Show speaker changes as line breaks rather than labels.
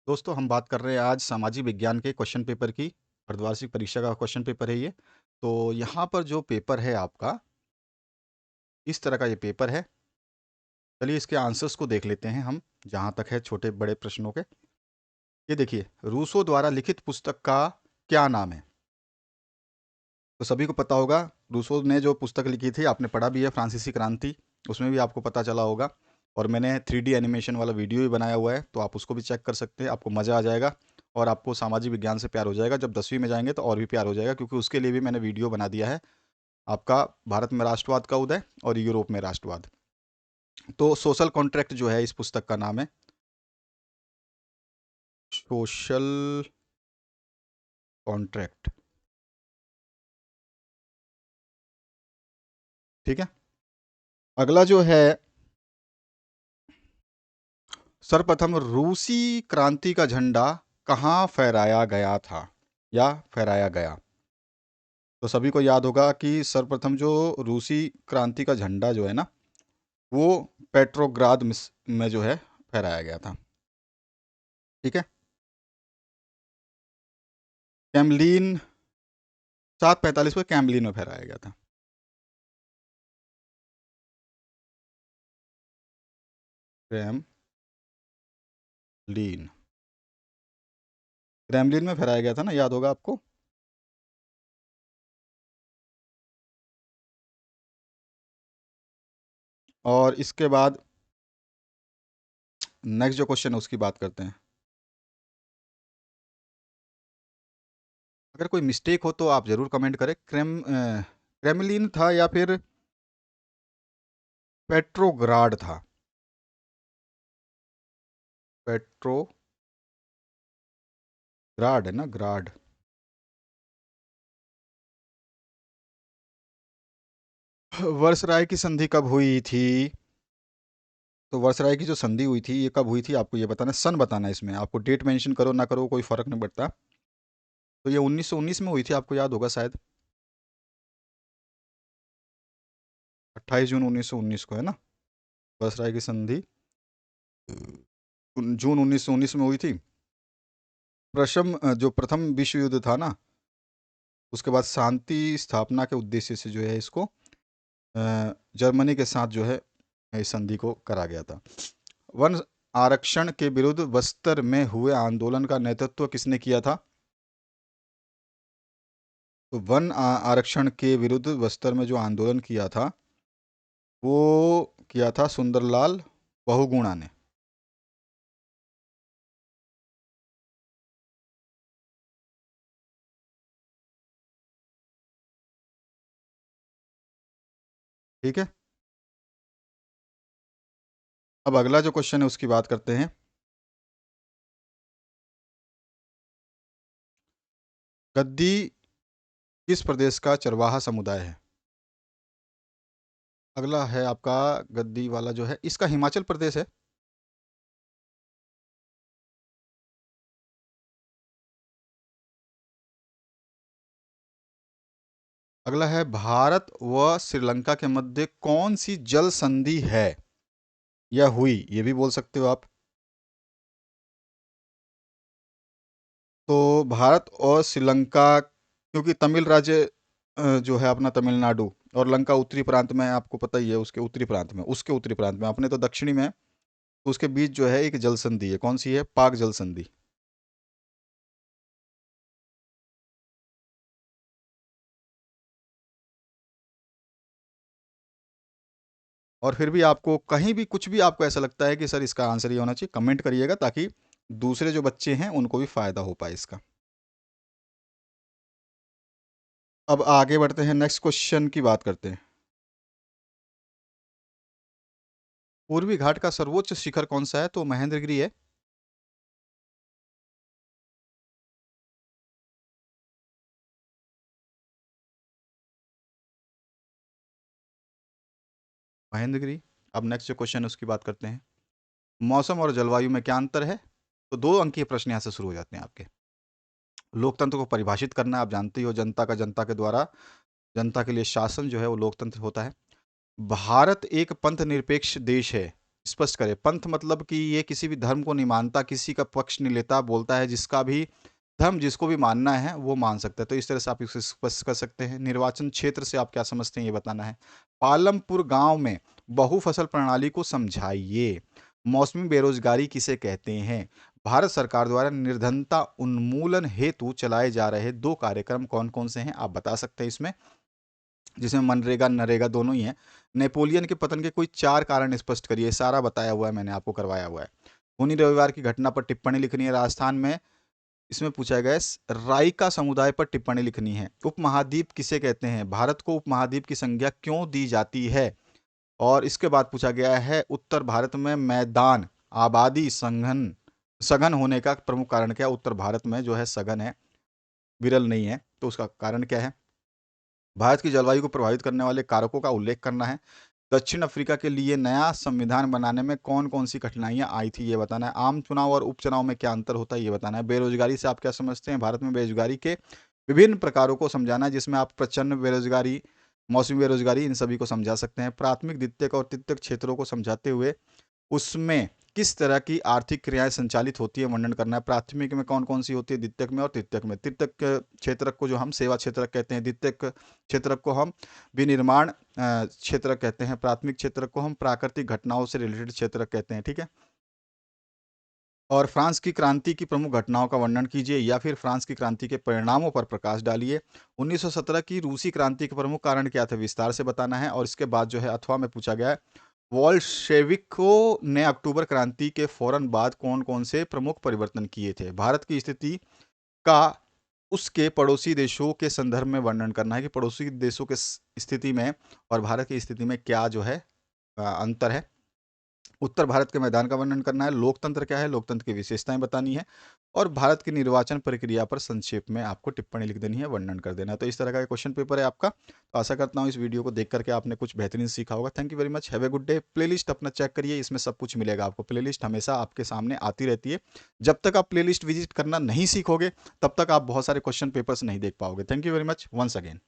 दोस्तों हम बात कर रहे हैं आज सामाजिक विज्ञान के क्वेश्चन पेपर की। अर्धवार्षिक परीक्षा का क्वेश्चन पेपर है ये। तो यहाँ पर जो पेपर है आपका, इस तरह का ये पेपर है। चलिए इसके आंसर्स को देख लेते हैं हम, जहाँ तक है छोटे बड़े प्रश्नों के। ये देखिए, रूसो द्वारा लिखित पुस्तक का क्या नाम है? तो सभी को पता होगा, रूसो ने जो पुस्तक लिखी थी आपने पढ़ा भी है, फ्रांसीसी क्रांति। उसमें भी आपको पता चला होगा। और मैंने 3D एनिमेशन वाला वीडियो भी बनाया हुआ है, तो आप उसको भी चेक कर सकते हैं। आपको मज़ा आ जाएगा और आपको सामाजिक विज्ञान से प्यार हो जाएगा। जब 10वीं में जाएंगे तो और भी प्यार हो जाएगा, क्योंकि उसके लिए भी मैंने वीडियो बना दिया है। आपका भारत में राष्ट्रवाद का उदय और यूरोप में राष्ट्रवाद। तो सोशल कॉन्ट्रैक्ट जो है इस पुस्तक का नाम है, सोशल कॉन्ट्रैक्ट। ठीक है। अगला जो है, सर्वप्रथम रूसी क्रांति का झंडा कहाँ फहराया गया था या फहराया गया? तो सभी को याद होगा कि सर्वप्रथम जो रूसी क्रांति का झंडा जो है ना, वो पेट्रोग्राद में जो है फहराया गया था। ठीक है। कैमलिन, 7:45 पर कैमलिन में फहराया गया था। क्रेमलिन, क्रेमलिन में फहराया गया था ना, याद होगा आपको। और इसके बाद नेक्स्ट जो क्वेश्चन है उसकी बात करते हैं। अगर कोई मिस्टेक हो तो आप जरूर कमेंट करें। क्रेमलिन था या फिर पेट्रोग्राड था? पेट्रोग्राड है ना, ग्राड। वर्सराय की संधि कब हुई थी? तो वर्सराय की जो संधि हुई थी ये कब हुई थी आपको ये बताना है, सन बताना है। इसमें आपको डेट मेंशन करो ना करो कोई फर्क नहीं पड़ता। तो ये 1919 में हुई थी, आपको याद होगा शायद। 28 जून 1919 को है ना वर्सराय की संधि, जून 1919 में हुई थी। जो प्रथम विश्व युद्ध था ना, उसके बाद शांति स्थापना के उद्देश्य से जो है इसको जर्मनी के साथ जो है इस संधि को करा गया था। वन आरक्षण के विरुद्ध बस्तर में हुए आंदोलन का नेतृत्व किसने किया था? तो आरक्षण के विरुद्ध बस्तर में जो आंदोलन किया था, वो किया था सुंदरलाल बहुगुणा ने। ठीक है। अब अगला जो क्वेश्चन है उसकी बात करते हैं। गद्दी किस प्रदेश का चरवाहा समुदाय है? अगला है आपका गद्दी वाला जो है, इसका हिमाचल प्रदेश है। अगला है, भारत व श्रीलंका के मध्य कौन सी जल संधि है या हुई, ये भी बोल सकते हो आप। तो भारत और श्रीलंका, क्योंकि तमिल राज्य जो है अपना तमिलनाडु, और लंका उत्तरी प्रांत में है, आपको पता ही है, उसके उत्तरी प्रांत में, अपने तो दक्षिणी में है। तो उसके बीच जो है एक जल संधि है, कौन सी है? पाक जल संधि। और फिर भी आपको कहीं भी कुछ भी आपको ऐसा लगता है कि सर इसका आंसर ये होना चाहिए, कमेंट करिएगा, ताकि दूसरे जो बच्चे हैं उनको भी फायदा हो पाए इसका। अब आगे बढ़ते हैं, नेक्स्ट क्वेश्चन की बात करते हैं। पूर्वी घाट का सर्वोच्च शिखर कौन सा है? तो महेंद्रगिरी है। महेंद्रगिरी। अब नेक्स्ट जो क्वेश्चन है उसकी बात करते हैं। मौसम और जलवायु में क्या अंतर है? तो 2 अंकीय प्रश्न यहाँ से शुरू हो जाते हैं आपके। लोकतंत्र को परिभाषित करना, आप जानते ही हो, जनता के द्वारा जनता के लिए शासन जो है वो लोकतंत्र होता है। भारत एक पंथ निरपेक्ष देश है, स्पष्ट करें। पंथ मतलब कि ये किसी भी धर्म को नहीं मानता, किसी का पक्ष नहीं लेता, बोलता है जिसका भी धर्म जिसको भी मानना है वो मान सकता है। तो इस तरह से आप इसे स्पष्ट कर सकते हैं। निर्वाचन क्षेत्र से आप क्या समझते हैं ये बताना है। पालमपुर गांव में बहुफसल प्रणाली को समझाइए। मौसमी बेरोजगारी किसे कहते हैं। भारत सरकार द्वारा निर्धनता उन्मूलन हेतु चलाए जा रहे 2 कार्यक्रम कौन कौन से हैं आप बता सकते हैं इसमें, जिसमें मनरेगा नरेगा दोनों ही हैं। नेपोलियन के पतन के कोई 4 कारण स्पष्ट करिए। सारा बताया हुआ है, मैंने आपको करवाया हुआ है। खूनी रविवार की घटना पर टिप्पणी लिखनी है। राजस्थान में इसमें पूछा गया है राइका समुदाय पर टिप्पणी लिखनी है। उपमहाद्वीप किसे कहते हैं। भारत को उपमहाद्वीप की संज्ञा क्यों दी जाती है। और इसके बाद पूछा गया है उत्तर भारत में मैदान आबादी सघन सघन होने का प्रमुख कारण क्या है। उत्तर भारत में जो है सघन है, विरल नहीं है, तो उसका कारण क्या है। भारत की जलवायु को प्रभावित करने वाले कारकों का उल्लेख करना है। दक्षिण अफ्रीका के लिए नया संविधान बनाने में कौन कौन सी कठिनाइयां आई थी ये बताना है। आम चुनाव और उपचुनाव में क्या अंतर होता है ये बताना है। बेरोजगारी से आप क्या समझते हैं। भारत में बेरोजगारी के विभिन्न प्रकारों को समझाना है, जिसमें आप प्रचंड बेरोजगारी, मौसमी बेरोजगारी, इन सभी को समझा सकते हैं। प्राथमिक द्वितीयक और तृतीयक क्षेत्रों को समझाते हुए उसमें किस तरह की आर्थिक क्रियाएं संचालित होती है वर्णन करना है। प्राथमिक में कौन कौन सी होती है, द्वितीयक में और तृतीयक में। तृतीयक क्षेत्रक को जो हम सेवा क्षेत्रक कहते हैं, द्वितीयक क्षेत्रक को हम विनिर्माण क्षेत्रक कहते हैं, प्राथमिक क्षेत्रक को हम प्राकृतिक घटनाओं से रिलेटेड क्षेत्रक कहते हैं। ठीक है। और फ्रांस की क्रांति की प्रमुख घटनाओं का वर्णन कीजिए या फिर फ्रांस की क्रांति के परिणामों पर प्रकाश डालिए। 1917 की रूसी क्रांति के प्रमुख कारण क्या थे विस्तार से बताना है। और इसके बाद जो है अथवा में पूछा गया है वोल्शेविकों ने अक्टूबर क्रांति के फौरन बाद कौन कौन से प्रमुख परिवर्तन किए थे। भारत की स्थिति का उसके पड़ोसी देशों के संदर्भ में वर्णन करना है कि पड़ोसी देशों के स्थिति में और भारत की स्थिति में क्या जो है अंतर है। उत्तर भारत के मैदान का वर्णन करना है। लोकतंत्र क्या है, लोकतंत्र की विशेषताएं बतानी है। और भारत की निर्वाचन प्रक्रिया पर संक्षेप में आपको टिप्पणी लिख देनी है, वर्णन कर देना है। तो इस तरह का क्वेश्चन पेपर है आपका। तो आशा करता हूँ इस वीडियो को देख करके आपने कुछ बेहतरीन सीखा होगा। Thank you very much, have a good day. Playlist अपना चेक करिए, इसमें सब कुछ मिलेगा आपको। प्लेलिस्ट हमेशा आपके सामने आती रहती है। जब तक आप प्लेलिस्ट विजिट करना नहीं सीखोगे तब तक आप बहुत सारे क्वेश्चन पेपर्स नहीं देख पाओगे। Thank you very much once again.